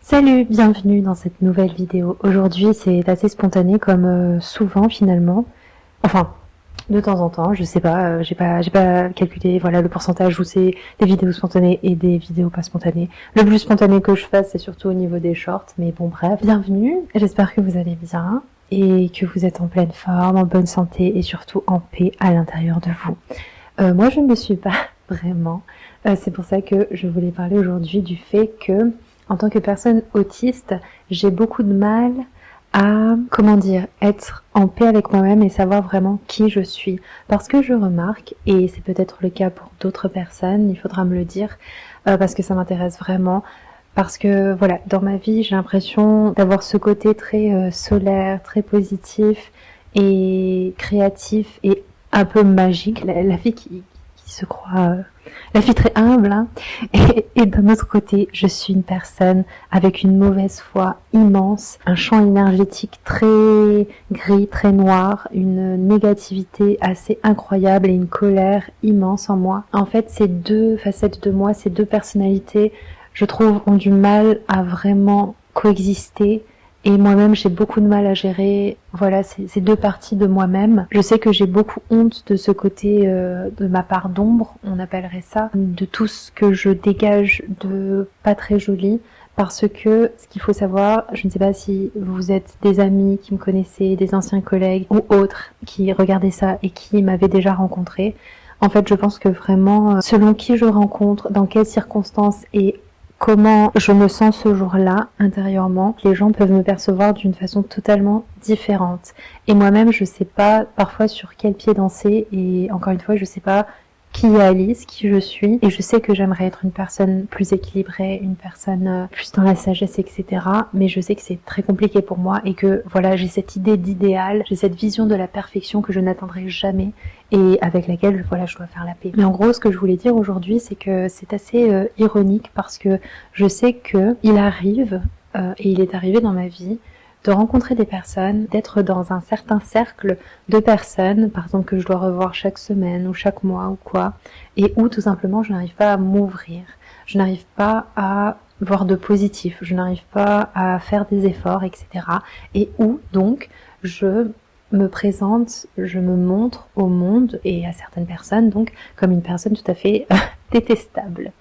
Salut, bienvenue dans cette nouvelle vidéo. Aujourd'hui, c'est assez spontané comme souvent finalement. Enfin, de temps en temps, je sais pas, j'ai pas calculé voilà le pourcentage où c'est des vidéos spontanées et des vidéos pas spontanées. Le plus spontané que je fasse, c'est surtout au niveau des shorts, mais bon bref. Bienvenue, j'espère que vous allez bien et que vous êtes en pleine forme, en bonne santé et surtout en paix à l'intérieur de vous. Moi, je ne le suis pas vraiment. C'est pour ça que je voulais parler aujourd'hui du fait que en tant que personne autiste, j'ai beaucoup de mal à, être en paix avec moi-même et savoir vraiment qui je suis. Parce que je remarque, et c'est peut-être le cas pour d'autres personnes, il faudra me le dire, parce que ça m'intéresse vraiment, parce que voilà, dans ma vie, j'ai l'impression d'avoir ce côté très solaire, très positif et créatif et un peu magique, la fille qui se croit la fille très humble, hein. Et d'un autre côté, je suis une personne avec une mauvaise foi immense, un champ énergétique très gris, très noir, une négativité assez incroyable et une colère immense en moi. En fait, ces deux facettes de moi, ces deux personnalités, je trouve, ont du mal à vraiment coexister. Et moi-même, j'ai beaucoup de mal à gérer, voilà, ces deux parties de moi-même. Je sais que j'ai beaucoup honte de ce côté de ma part d'ombre, on appellerait ça, de tout ce que je dégage de pas très joli. Parce que ce qu'il faut savoir, je ne sais pas si vous êtes des amis qui me connaissaient, des anciens collègues ou autres qui regardaient ça et qui m'avaient déjà rencontré. En fait, je pense que vraiment, selon qui je rencontre, dans quelles circonstances et comment je me sens ce jour-là intérieurement, les gens peuvent me percevoir d'une façon totalement différente. Et moi-même, je sais pas parfois sur quel pied danser et encore une fois, je sais pas qui est Alice, qui je suis. Et je sais que j'aimerais être une personne plus équilibrée, une personne plus dans la sagesse, etc. Mais je sais que c'est très compliqué pour moi et que voilà, j'ai cette idée d'idéal, j'ai cette vision de la perfection que je n'atteindrai jamais et avec laquelle voilà, je dois faire la paix. Mais en gros, ce que je voulais dire aujourd'hui, c'est que c'est assez ironique parce que je sais que il arrive et il est arrivé dans ma vie de rencontrer des personnes, d'être dans un certain cercle de personnes, par exemple que je dois revoir chaque semaine ou chaque mois ou quoi, et où tout simplement je n'arrive pas à m'ouvrir, je n'arrive pas à voir de positif, je n'arrive pas à faire des efforts, etc. Et où donc je me présente, je me montre au monde et à certaines personnes donc comme une personne tout à fait détestable.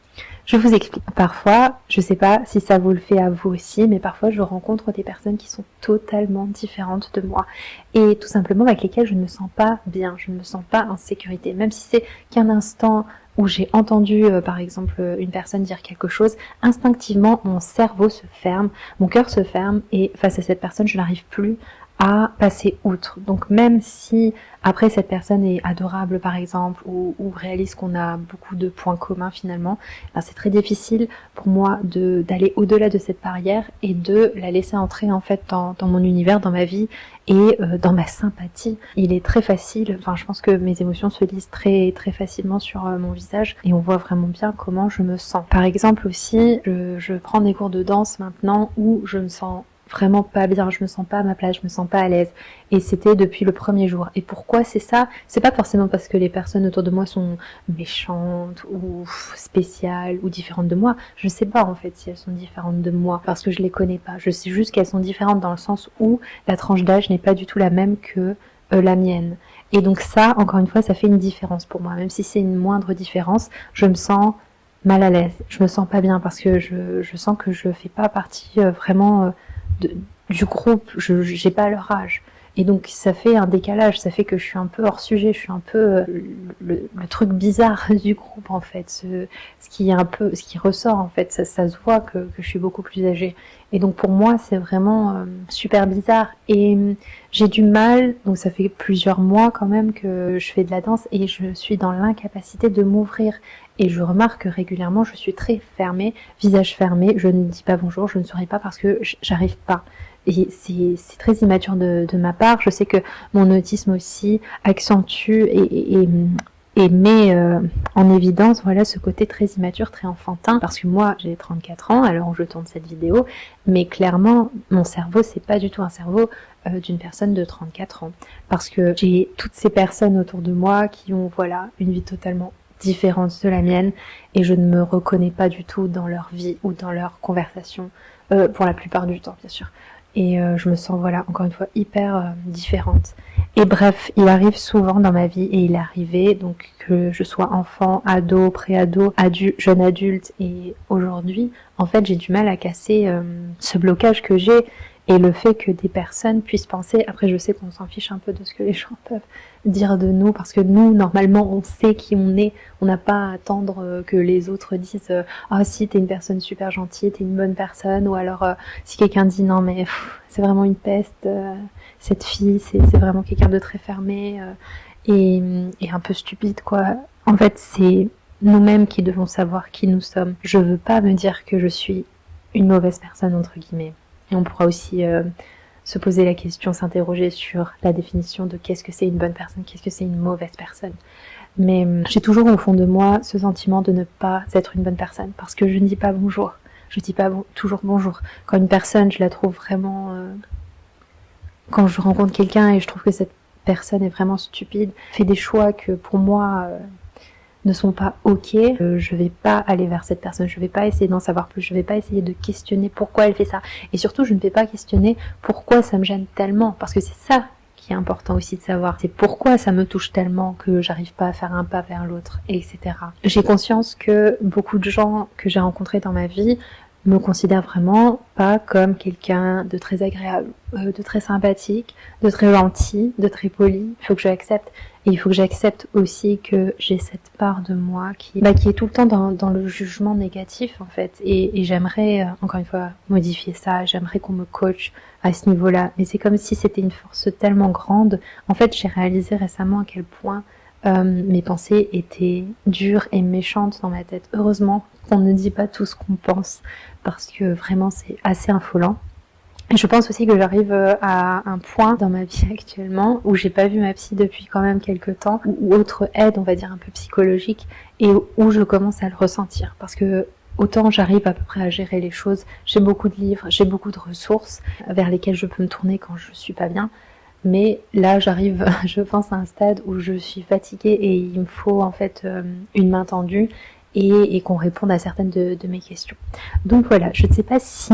Je vous explique. Parfois, je sais pas si ça vous le fait à vous aussi, mais parfois je rencontre des personnes qui sont totalement différentes de moi et tout simplement avec lesquelles je ne me sens pas bien, je ne me sens pas en sécurité, même si c'est qu'un instant où j'ai entendu par exemple une personne dire quelque chose, instinctivement mon cerveau se ferme, mon cœur se ferme et face à cette personne je n'arrive plus à passer outre. Donc même si après cette personne est adorable par exemple ou réalise qu'on a beaucoup de points communs finalement, ben, c'est très difficile pour moi d'aller au-delà de cette barrière et de la laisser entrer en fait dans mon univers, dans ma vie et dans ma sympathie. Il est très facile, enfin je pense que mes émotions se lisent très très facilement sur mon visage et on voit vraiment bien comment je me sens. Par exemple aussi, je prends des cours de danse maintenant où je me sens vraiment pas bien, je me sens pas à ma place, je me sens pas à l'aise. Et c'était depuis le premier jour. Et pourquoi c'est ça? C'est pas forcément parce que les personnes autour de moi sont méchantes ou spéciales ou différentes de moi. Je sais pas en fait si elles sont différentes de moi parce que je les connais pas. Je sais juste qu'elles sont différentes dans le sens où la tranche d'âge n'est pas du tout la même que la mienne. Et donc ça, encore une fois, ça fait une différence pour moi. Même si c'est une moindre différence, je me sens mal à l'aise. Je me sens pas bien parce que je sens que je fais pas partie vraiment du groupe, j'ai pas leur âge. Et donc ça fait un décalage, ça fait que je suis un peu hors sujet, je suis un peu le truc bizarre du groupe en fait, ce qui ressort en fait, ça se voit que je suis beaucoup plus âgée. Et donc pour moi c'est vraiment super bizarre et j'ai du mal, donc ça fait plusieurs mois quand même que je fais de la danse et je suis dans l'incapacité de m'ouvrir. Et je remarque que régulièrement je suis très fermée, visage fermé, je ne dis pas bonjour, je ne souris pas parce que j'arrive pas. Et c'est très immature de ma part. Je sais que mon autisme aussi accentue et met en évidence voilà ce côté très immature, très enfantin. Parce que moi j'ai 34 ans à l'heure où je tourne cette vidéo, mais clairement mon cerveau c'est pas du tout un cerveau d'une personne de 34 ans. Parce que j'ai toutes ces personnes autour de moi qui ont voilà une vie totalement différente de la mienne et je ne me reconnais pas du tout dans leur vie ou dans leur conversation pour la plupart du temps bien sûr. Et je me sens, voilà, encore une fois, hyper différente. Et bref, il arrive souvent dans ma vie, et il est arrivé, donc que je sois enfant, ado, préado, jeune adulte, et aujourd'hui, en fait, j'ai du mal à casser ce blocage que j'ai, et le fait que des personnes puissent penser, après je sais qu'on s'en fiche un peu de ce que les gens peuvent dire de nous, parce que nous, normalement, on sait qui on est, on n'a pas à attendre que les autres disent ah si, t'es une personne super gentille, t'es une bonne personne, ou alors si quelqu'un dit non mais c'est vraiment une peste, cette fille, c'est vraiment quelqu'un de très fermé et un peu stupide quoi. En fait, c'est nous-mêmes qui devons savoir qui nous sommes. Je veux pas me dire que je suis une mauvaise personne entre guillemets. Et on pourra aussi se poser la question, s'interroger sur la définition de qu'est-ce que c'est une bonne personne, qu'est-ce que c'est une mauvaise personne. Mais j'ai toujours au fond de moi ce sentiment de ne pas être une bonne personne, parce que je ne dis pas bonjour, je dis pas toujours bonjour. Quand une personne, je la trouve vraiment... quand je rencontre quelqu'un et je trouve que cette personne est vraiment stupide, fait des choix que pour moi... ne sont pas ok, je vais pas aller vers cette personne, je vais pas essayer d'en savoir plus, je vais pas essayer de questionner pourquoi elle fait ça. Et surtout, je ne vais pas questionner pourquoi ça me gêne tellement, parce que c'est ça qui est important aussi de savoir. C'est pourquoi ça me touche tellement que j'arrive pas à faire un pas vers l'autre, etc. J'ai conscience que beaucoup de gens que j'ai rencontrés dans ma vie me considèrent vraiment pas comme quelqu'un de très agréable, de très sympathique, de très gentil, de très poli. Il faut que je l'accepte. Et il faut que j'accepte aussi que j'ai cette part de moi qui est tout le temps dans le jugement négatif en fait. Et j'aimerais, encore une fois, modifier ça. J'aimerais qu'on me coach à ce niveau-là. Mais c'est comme si c'était une force tellement grande. En fait, j'ai réalisé récemment à quel point mes pensées étaient dures et méchantes dans ma tête. Heureusement qu'on ne dit pas tout ce qu'on pense, parce que vraiment c'est assez affolant. Et je pense aussi que j'arrive à un point dans ma vie actuellement où j'ai pas vu ma psy depuis quand même quelques temps, ou autre aide, on va dire un peu psychologique, et où je commence à le ressentir. Parce que autant j'arrive à peu près à gérer les choses, j'ai beaucoup de livres, j'ai beaucoup de ressources vers lesquelles je peux me tourner quand je suis pas bien. Mais là, j'arrive, je pense, à un stade où je suis fatiguée et il me faut en fait une main tendue et qu'on réponde à certaines de mes questions. Donc voilà, je ne sais pas si...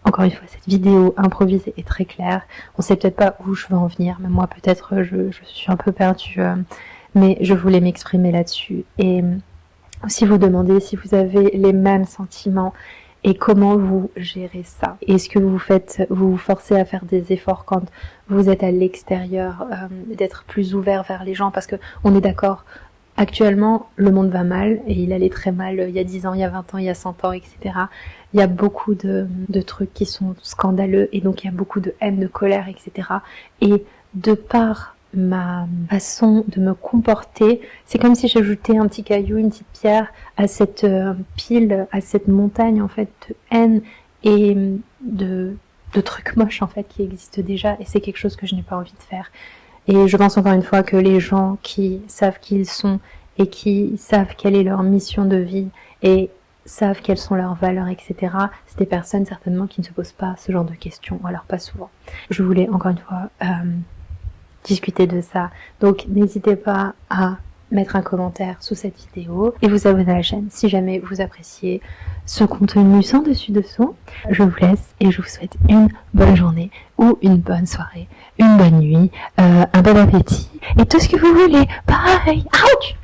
encore une fois, cette vidéo improvisée est très claire. On sait peut-être pas où je veux en venir, mais moi peut-être je suis un peu perdue, mais je voulais m'exprimer là-dessus. Et aussi vous demander si vous avez les mêmes sentiments et comment vous gérez ça. Est-ce que vous vous forcez à faire des efforts quand vous êtes à l'extérieur, d'être plus ouvert vers les gens, parce que on est d'accord, actuellement le monde va mal et il allait très mal il y a 10 ans, il y a 20 ans, il y a 100 ans, etc. Il y a beaucoup de trucs qui sont scandaleux et donc il y a beaucoup de haine, de colère, etc. Et de par ma façon de me comporter, c'est comme si j'ajoutais un petit caillou, une petite pierre à cette pile, à cette montagne en fait de haine et de trucs moches en fait qui existent déjà, et c'est quelque chose que je n'ai pas envie de faire. Et je pense encore une fois que les gens qui savent qui ils sont et qui savent quelle est leur mission de vie et savent quelles sont leurs valeurs, etc., c'est des personnes certainement qui ne se posent pas ce genre de questions, ou alors pas souvent. Je voulais encore une fois discuter de ça. Donc n'hésitez pas à mettre un commentaire sous cette vidéo et vous abonner à la chaîne si jamais vous appréciez ce contenu sans dessus dessous. Je vous laisse et je vous souhaite une bonne journée ou une bonne soirée, une bonne nuit, un bon appétit et tout ce que vous voulez. Bye. Ouch.